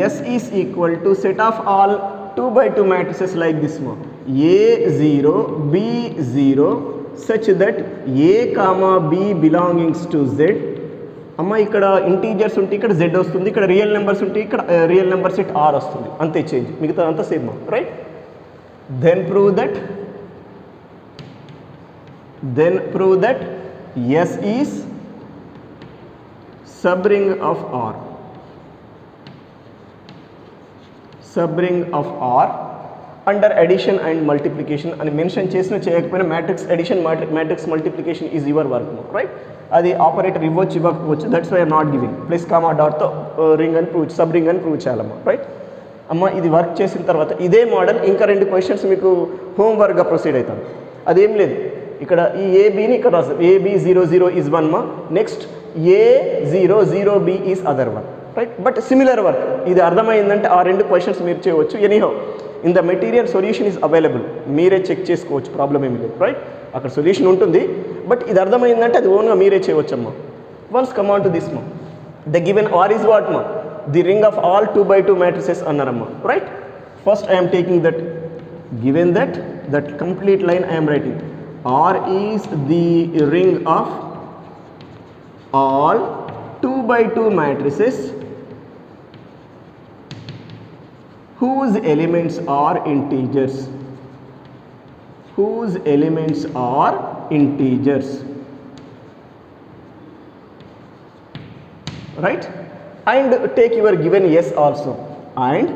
S is equal to set of all 2 by 2 matrices like this one, A0 B0 such that A comma B belongings to Z. అమ్మ ఇక్కడ integers ఉంటే ఇక్కడ Z వస్తుంది, ఇక్కడ real numbers ఉంటే ఇక్కడ real number set R వస్తుంది, అంతే చేంజ్, మిగతా అంతా same, right. Then prove that S is subring of R under addition and multiplication అని మెన్షన్ చేసిన చేయకపోయినా matrix addition matrix multiplication is your work, right. అది ఆపరేటర్ ఇవ్వకపోవచ్చు, that's why I'm not giving. Plus comma డాట్తో ring అని prove, subring అని prove చేయాలమ్మా, right. అమ్మ ఇది వర్క్ చేసిన తర్వాత ఇదే మోడల్ ఇంకా 2 క్వశ్చన్స్ మీకు హోంవర్క్గా ప్రొసీడ్ అవుతాను. అదేం లేదు, ఇక్కడ ఈ ఏబీని ఇక్కడ రాస్తారు, AB00 ఈజ్ 1 మా, next A00B is other one, right. But similar work, ఇది అర్థమైందంటే ఆ 2 క్వశ్చన్స్ మీరు చేయవచ్చు. Anyhow in the material solution is available, మీరే చెక్ చేసుకోవచ్చు, ప్రాబ్లం ఏమి లేదు, రైట్. అక్కడ సొల్యూషన్ ఉంటుంది, బట్ ఇది అర్థమైందంటే అది ఓన్గా మీరే చేయవచ్చమ్మా. Once come on to this మా, the given R is what మా, the ring of all 2 by 2 matrices అన్నారమ్మా, right. First I'm taking that, given that complete line I'm writing, R is the ring of all 2 by 2 matrices whose elements are integers, right. And take your given S also, and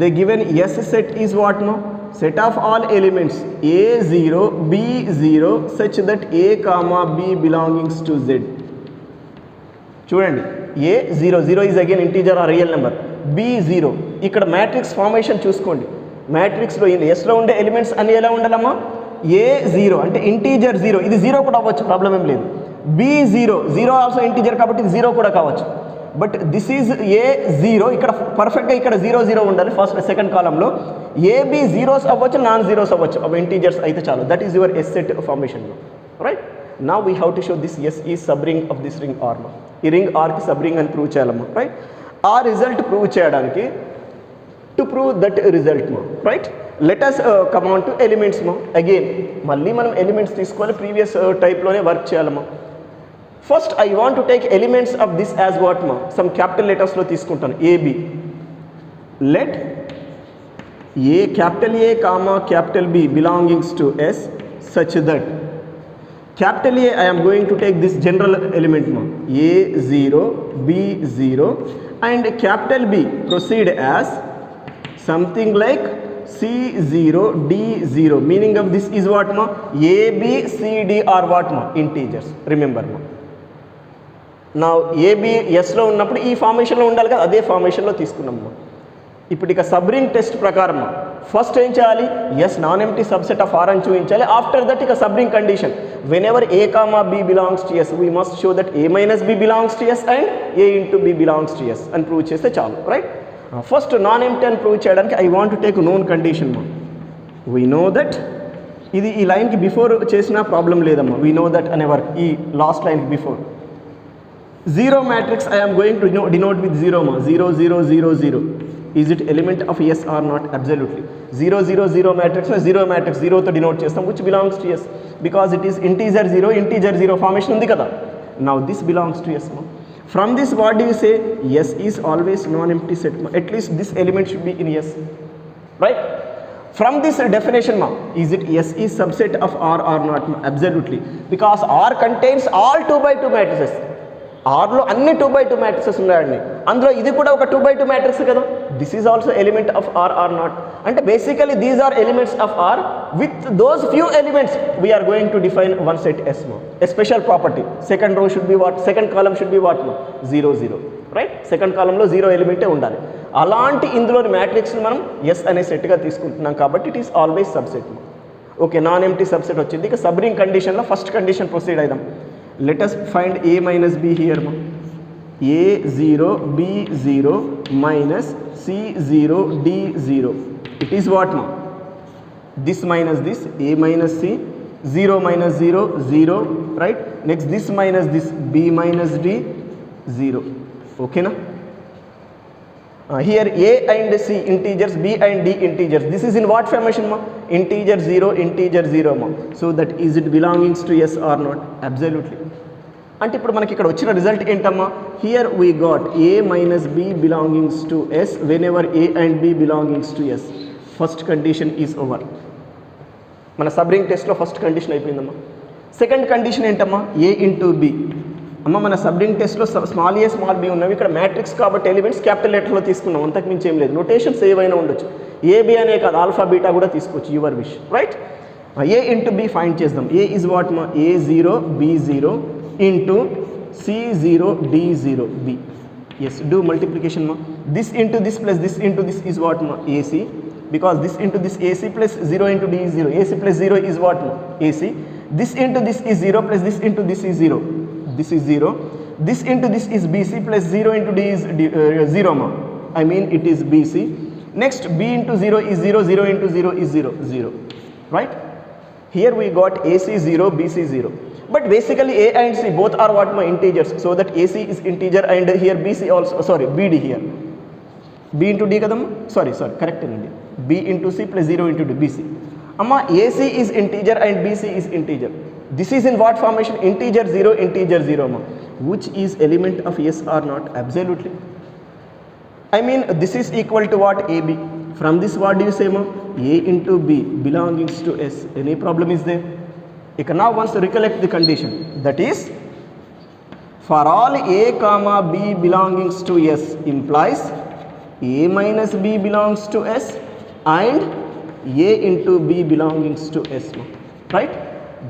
the given S set is what now, set of all elements A0 B0 such that A comma B belongs to Z. చూడండి, A00 is again integer or real number, B0 ఇక్కడ matrix formation చూసుకోండి, మ్యాట్రిక్స్లో ఎస్లో ఉండే elements అన్ని ఎలా ఉండాలమ్మా, A0 అంటే integer 0, ఇది 0 కూడా అవ్వచ్చు, ప్రాబ్లం ఏం లేదు. B0 ఆల్సో ఇంటీజర్ కాబట్టి ఇది 0 కూడా కావచ్చు, బట్ దిస్ ఈజ్ A0, ఇక్కడ పర్ఫెక్ట్గా ఇక్కడ 0 ఉండాలి ఫస్ట్ సెకండ్ కాలంలో. AB జీరోస్ అవ్వచ్చు, నాన్ జీరోస్ అవ్వచ్చు, అవి ఇంటీజర్స్ అయితే చాలు, that is your S set ఫార్మేషన్లో, right. Now we have to show this S is subring of this ring R. ఈ రింగ్ R కి సబ్రింగ్ అని ప్రూవ్ చేయాలమ్మా, రైట్. ఆ రిజల్ట్ ప్రూవ్ చేయడానికి, టు ప్రూవ్ దట్ రిజల్ట్ మా, right, let us come on to elements మా. అగైన్ మళ్ళీ మనం ఎలిమెంట్స్ తీసుకోవాలి, ప్రీవియస్ టైప్లోనే వర్క్ చేయాలమ్మా. First I want to take elements of this as what మా, సమ్ క్యాపిటల్ లెటర్స్లో తీసుకుంటాను, AB. Let capital A comma capital B belongings to S such that capital A I am going to take this general element ma, A0 B0, and capital B proceed as something like C0 D0, meaning of this is what ma, A B C D are what ma, integers, remember ma. Now AB S లో ఉన్నప్పుడు ఈ ఫార్మేషన్లో ఉండాలి కదా, అదే ఫార్మేషన్లో తీసుకున్నాం మా. ఇప్పుడు ఇక సబ్రింగ్ టెస్ట్ ప్రకారం ఫస్ట్ ఏం చేయాలి, S non empty subset of R అని చూపించాలి. ఆఫ్టర్ దట్ ఇక subring condition, whenever A comma B belongs to S, we must show that A minus B belongs to S and A into B belongs to S అని prove చేస్తే చాలు, right. First non empty అని prove చేయడానికి I want to take known condition మా. We know that ఇది ఈ లైన్కి before చేసిన ప్రాబ్లం లేదమ్మా, వీ నో దట్ అనే వర్క్ ఈ లాస్ట్ లైన్కి before. Zero matrix I am going to denote with 0 మా, 0 0 0 0. Is it element of S or not? Absolutely. 0 0 0 matrix में 0 matrix 0 तो denote చేస్తాం, which belongs to S because it is integer 0 formation ఉంది కదా. Now this belongs to S. From this what do you say? S is always non-empty set. At least this element should be in S, right? From this definition ma, is it S is subset of R or not? Absolutely, because R contains all 2 by 2 matrices. ఆర్లో అన్ని 2 by 2 matrices ఉన్నాయండి, అందులో ఇది కూడా ఒక 2 by 2 matrix కదా. This is also element of R or not, అంటే basically these are elements of R with those few elements we're going to define one set S మో. A special property, second row should be what, second column should be what మో, 0 0, right. Second కాలంలో 0 ఎలిమెంటే ఉండాలి. అలాంటి ఇందులోని మ్యాట్రిక్స్ని మనం yes అనే సెట్గా తీసుకుంటున్నాం కాబట్టి ఇట్ ఈస్ ఆల్వేస్ సబ్సెట్ మో. ఓకే, నాన్ ఎంప్టీ సబ్సెట్ వచ్చింది. ఇక సబ్రింగ్ కండిషన్లో ఫస్ట్ కండిషన్ ప్రొసీడ్ అయిదాం. Let us find a minus b here. A0, B0 minus C0, D0. It is what? This minus this, A minus C, 0 minus 0, 0, right? Next this minus this, B minus D, 0. Okay na? Here A and C integers, B and D integers. This is in what formation? Integer 0, integer 0. So that is it belongings to S or not? Absolutely. అంటే ఇప్పుడు మనకి ఇక్కడ వచ్చిన result ఏంటమ్మా? Here we got A minus B belongings to S whenever A and B belongings to S. First condition is over. మన subring టెస్ట్లో first condition అయిపోయిందమ్మా. Second condition ఏంటమ్మా? A into B. అమ్మ మన సబ్రింగ్ టెస్ట్లో small a small B ఉన్నవి, ఇక్కడ matrix కాబట్టి ఎలిమెంట్స్ క్యాపిటల్ లెటర్లో తీసుకున్నాం, అంతకు మించి ఏం లేదు. నోటేషన్స్ ఏవైనా ఉండొచ్చు, ఏబి అనే కాదు, ఆల్ఫా బీటా కూడా తీసుకోవచ్చు, your wish, right? A into B find చేద్దాం. ఏ ఈజ్ వాట్ మా? A0 B0 into C0 D0 B. Yes, do multiplication ma. This into this plus this into this is what ma? AC. Because this into this AC plus 0 into D is 0. AC plus 0 is what ma? AC. This into this is 0 plus this into this is 0. This is 0. This into this is BC plus 0 into D is 0 ma. I mean it is BC. Next B into 0 is 0. 0 into 0 is 0. 0. Right? Here we got AC 0, BC 0. But basically A and C both are what my integers, so that AC is integer and here BC also, sorry, BD here. B into D kadam, sorry, correct anandi. B into C plus 0 into D, BC. Amma AC is integer and BC is integer. This is in what formation? Integer 0, integer 0 amma. Which is element of yes or not? Absolutely. I mean this is equal to what? AB. From this what do you say ma? A into B belongings to S. Any problem is there? You can now once recollect the condition, that is for all A comma B belongings to S implies A minus B belongs to S and A into B belongings to S, right?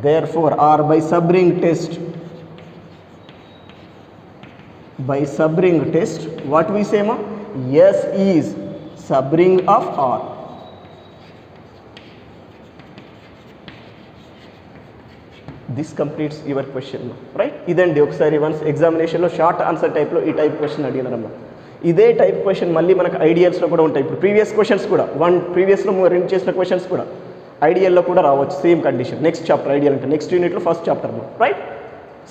Therefore or by subring test what we say ma? S is subring of R. This completes your question, right? ఇదండి ఒకసారి once ఎగ్జామినేషన్లో short answer టైప్లో ఈ type question అడిగినారమ్మా. ఇదే type question మళ్ళీ మనకు ఐడియల్స్లో కూడా ఉంటాయి. ఇప్పుడు ప్రీవియస్ క్వశ్చన్స్ కూడా ప్రీవియస్లో రెండు చేసిన క్వశ్చన్స్ కూడా ఐడియల్లో కూడా రావచ్చు, same condition. Next chapter ideal అంటే నెక్స్ట్ యూనిట్లో ఫస్ట్ చాప్టర్, రైట్?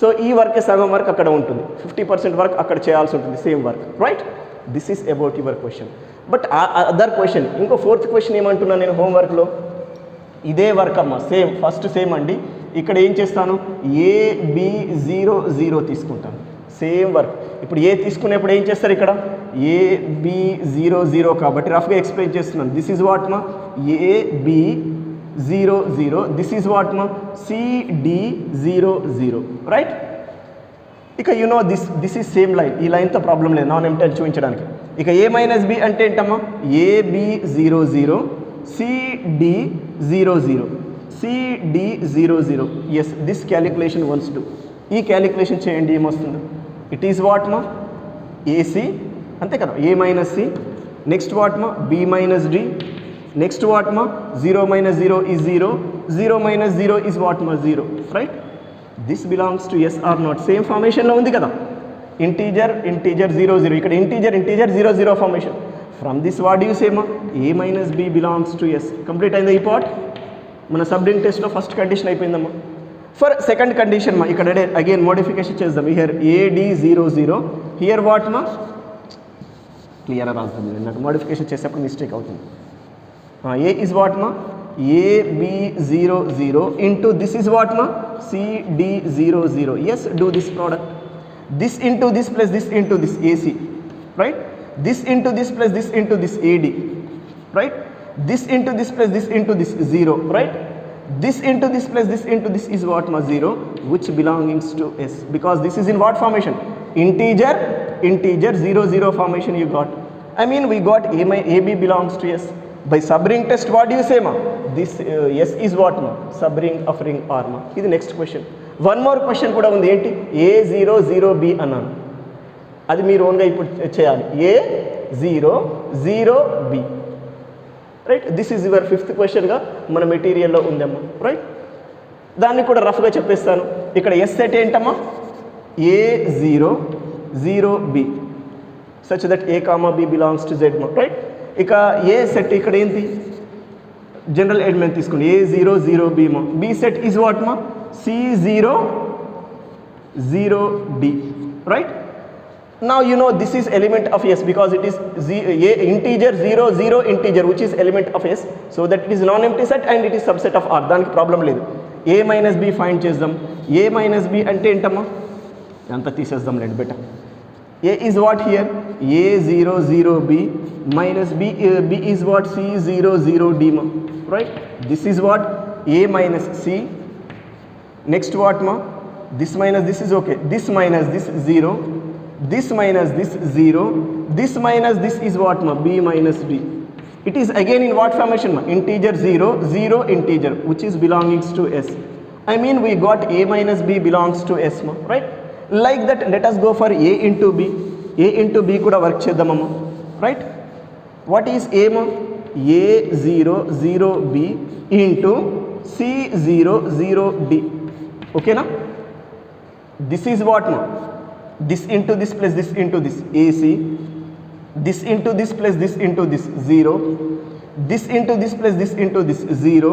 సో ఈ వర్క్ సగం వర్క్ అక్కడ ఉంటుంది, 50% వర్క్ అక్కడ చేయాల్సి ఉంటుంది, same work, right? This is about your question. But other question, ఇంకో ఫోర్త్ క్వశ్చన్ ఏమంటున్నాను నేను హోంవర్క్లో, ఇదే వర్క్ అమ్మ, సేమ్ ఫస్ట్ సేమ్ అండి. ఇక్కడ ఏం చేస్తాను? AB00 తీసుకుంటాను, సేమ్ వర్క్. ఇప్పుడు ఏ తీసుకునేప్పుడు ఏం చేస్తారు? ఇక్కడ AB00 కాబట్టి రఫ్గా ఎక్స్ప్లెయిన్ చేస్తున్నాను. దిస్ ఈజ్ వాట్ మా? AB00. దిస్ ఈజ్ వాట్ మా? CD00, right? ఇక you know this is same line. ఈ లైన్తో ప్రాబ్లం లేదు నాన్ ఎంటెల్ చూపించడానికి. ఇక A మైనస్ B అంటే ఏంటమ్మా? AB00 CD00. CD00. Yes, this calculation once to. ఈ క్యాలిక్యులేషన్ చేయండి, ఏమొస్తుంది? ఇట్ ఈజ్ వాట్ మా? AC అంతే కదా, A minus C. Next what మా? B minus D. Next what మా? 0 minus 0 is 0. 0 minus 0 is what మా? 0, right? This belongs to S or not? Same ఫార్మేషన్లో ఉంది కదా, ఇంటీజర్ 00. ఇక్కడ ఇంటీజర్ 00 ఫార్మేషన్. From this what you say మా? A minus B belongs to S. Complete అయిందా ఈ పార్ట్? మన సబ్రింగ్ టెస్ట్లో ఫస్ట్ కండిషన్ అయిపోయిందమ్మా. ఫర్ సెకండ్ కండిషన్ మా ఇక్కడ అగైన్ మోడిఫికేషన్ చేద్దాం. Here AD00. హియర్ వాట్ మా? క్లియర్ అవుతుంది, నాకు మోడిఫికేషన్ చేసేప్పుడు మిస్టేక్ అవుతుంది. A is what ma? AB00 into this is what ma? CD00. Yes, do this product. This into this plus this into this AC, right? This into this plus this into this AD, right? This into this plus this into this 0, right? This into this plus this into this is what ma? 0, which belongs to S, because this is in what formation? Integer 00 formation you got. I mean we got AB belongs to S. By subring test what do you say ma? This S is what ma? Subring of ring R ma. This next question. One more question kuda undi, enti? A00B అన్నాను, అది మీరు ఓన్గా ఇప్పుడు చేయాలి. A00B, right? This is your fifth క్వశ్చన్గా మన మెటీరియల్లో ఉందమ్మా, రైట్? దాన్ని కూడా రఫ్గా చెప్పేస్తాను. ఇక్కడ ఎస్ సెట్ ఏంటమ్మా A0 0B such that A comma B belongs to Z మా రైట్. ఇక ఏ సెట్ ఇక్కడ ఏంటి జనరల్ ఎలిమెంట్ తీసుకోండి A0 0B మా. B సెట్ ఈజ్ వాట్ మా C0 0D right. Now you know this is element of S because it is a integer 0 0 integer which is element of S, so that it is non-empty set and it is subset of R. దానికి problem లేదు. A minus B find చేద్దాం. A minus B అంటే ఏంటమ్మా అంతా తీసేద్దాం లేండి better. A is what here A0 0B minus B is what C0 0D ma right. This is what A minus C. Next what ma this minus this is okay, this minus this 0, this minus this 0, this minus this is what ma B minus D. It is again in what formation ma integer 0 0 integer which is belongings to S. I mean we got A minus B belongs to S ma right. Like that let us go for A into B. A into B kuda work cheddamamma right. What is A ma A0 0B into C0 0D okay na. This is what ma this into this plus this into this AC, this into this plus this into this 0, this into this plus this into this 0,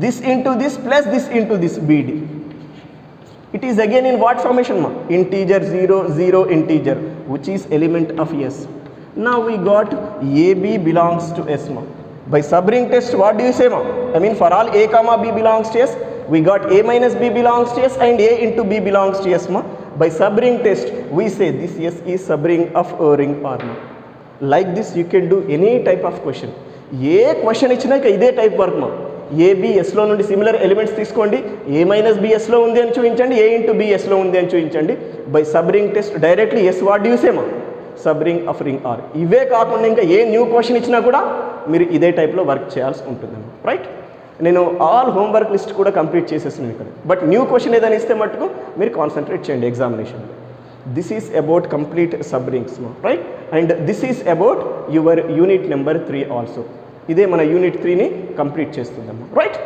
this into this plus this into this BD. It is again in what formation ma integer 0 0 integer which is element of S. Now we got AB belongs to S ma. By subring test what do you say ma? I mean for all A comma B belongs to S we got A minus B belongs to S and A into B belongs to S ma. By subring test we say this S is subring of ring R ma. Like this you can do any type of question. A question ఇచ్చినా ఇదే type work మా. ఏబిఎస్లో నుండి similar elements తీసుకోండి, ఏ minus బిఎస్లో ఉంది అని చూపించండి, ఏ into బిఎస్లో ఉంది అని చూపించండి. By subring test directly S what use ఏమా subring of ring R. ఇవే కాకుండా ఇంకా ఏ న్యూ క్వశ్చన్ ఇచ్చినా కూడా మీరు ఇదే టైప్లో వర్క్ చేయాల్సి ఉంటుందమ్మా రైట్. నేను ఆల్ హోంవర్క్ లిస్ట్ కూడా కంప్లీట్ చేసేస్తున్నాను ఇక్కడ. బట్ న్యూ క్వశ్చన్ ఏదైనా ఇస్తే మటుకు మీరు కాన్సన్ట్రేట్ చేయండి ఎగ్జామినేషన్లో. This is about complete sub rings right. And this is about your unit number 3 also. ఇదే మన యూనిట్ 3ని కంప్లీట్ చేస్తుందమ్మా రైట్.